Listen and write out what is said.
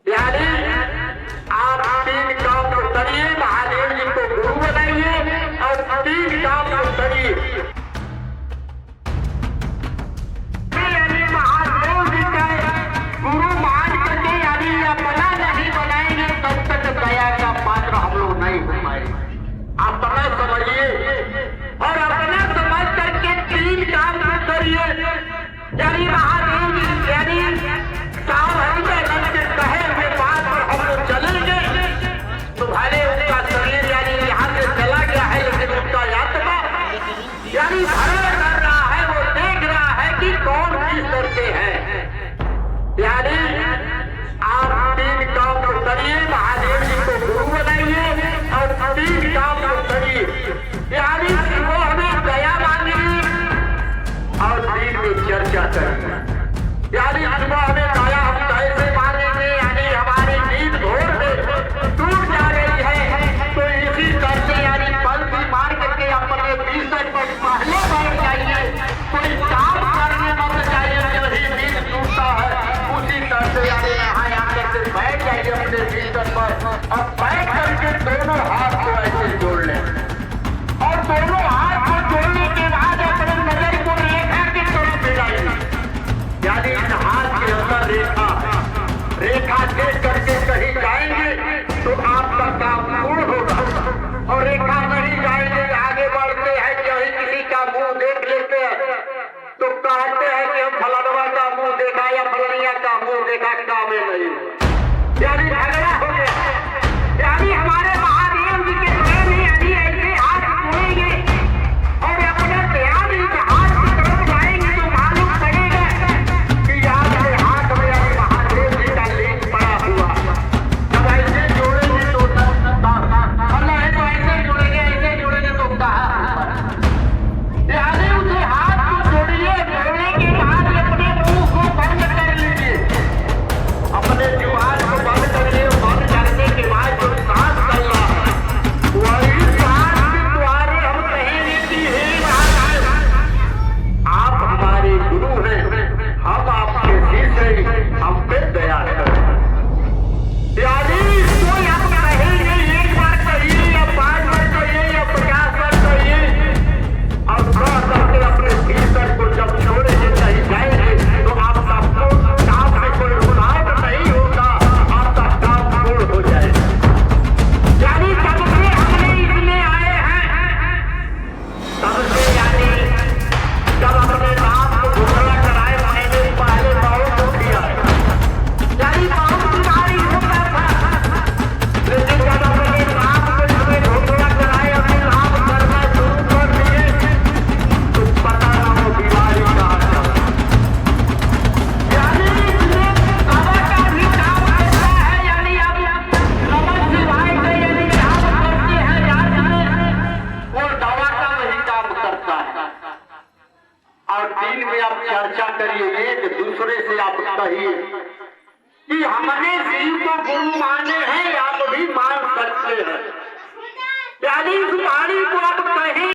यानी आप तीन काम तो करिए, महादेव जी को गुरु बनाइए और तीन काम तो करिए। महादेव जी का गुरु मान करके यानी अपना नहीं बनाएंगे तब तक दया का पात्र हम लोग नहीं हो पाएंगे। आप अपना समझिए और अपना समझ करके तीन काम तो करिए। यानी महादेव जी यानी कहे हुए बात पर हम लोग चलेंगे तो भले उनका शरीर यानी यहाँ से चला गया है, लेकिन उनका आत्मा यानी भरण कर रहा है, वो देख रहा है कि कौन किस करते हैं। यानी आप तीन काम तो करिए, महादेव जी को गुरु बनाइए और तीन काम तो करिए। यानी वो हमें दया मांगिए और तीन में चर्चा करिए। यानी वो हमें दया हम कैसे मांगेंगे, यानी हमारी नींद घोर में टूट जा रही है तो इसी तरह से यानी पल भी मार करके अपने भीतर पर पहले बैठ जाइए, कोई काम करने मत जाइए। जब ही नींद टूटता है उसी तरह से यानी नहाए आकर से बैठ जाइए अपने भीतर पर और बैठ करके दोनों हाथ को ऐसे जोड़ लें और दोनों हाथ को जोड़ने के बाद अपने नजर को रेखा के तरफ मिलाइए। यानी इन हाथ के अंदर रेखा देख करके कहीं जाएंगे तो आपका काम पूर्ण होगा और रेखा नहीं जाएंगे, आगे बढ़ते हैं कहीं किसी का मुंह देख लेते हैं तो कहते हैं कि हम फलानवा का मुंह देखा या फलानिया का मुंह देखा, काम में नहीं। यानी झगड़ा हो गया। यानी हमारे महादेव जी के प्रेम यानी ऐसे हाथ जोड़ेंगे और अपने ध्यान इस हाथ की तरफ जाएंगे तो मालूम पड़ेगा कि आपके हाथ में यानी महादेव जी का लिंग पड़ा हुआ। जब ऐसे जोड़ेंगे तो अल्लाह है तो ऐसे जोड़ेंगे तो कहा यानी उसे हाथ को जोड़िए। जोड़ने के बाद अपने मुंह को बंद कर लीजिए, अपने जुबान को बंद करिए। बंद करने के बाद जो सांस चल रहा है वही सांस के द्वारे हम कहेंगे कि हे महाराज आप हमारे गुरु हैं, हम आपके शिष्य हैं, हम पे दया करें। यानी इसको आप कहेंगे, एक बार कहिए या 5 बार कहिए या 50 बार कहिए और कह करके अपने भीतर को जब छोड़ेंगे कहीं जाएंगे तो आपका काम में कोई रुकावट नहीं होगा, आपका काम पूर्ण हो जाएगा। यानी सबसे हमने इसमें आए हैं सबसे यानी जब अपने नाम को घोषणा कराए मैंने पहले बहुत किया यानी बहुत बीमारी होता था, लेकिन जब अपने नाम को इसमें घोषणा कराए अपने नाम करना शुरू कर दिए तो पता ना वो बीमारी कहाँ चला। यानी इसमें दवा का भी काम करता है। यानी आप नमक सिवाय के यानी काम करते हैं याद में वो दवा का वही काम करता है। और दिन में आप चर्चा करिए, एक दूसरे से आप कहिए कि हमने शिव को गुरु माने हैं, आप भी मान सकते हैं। यानी इस वाणी को आप कहें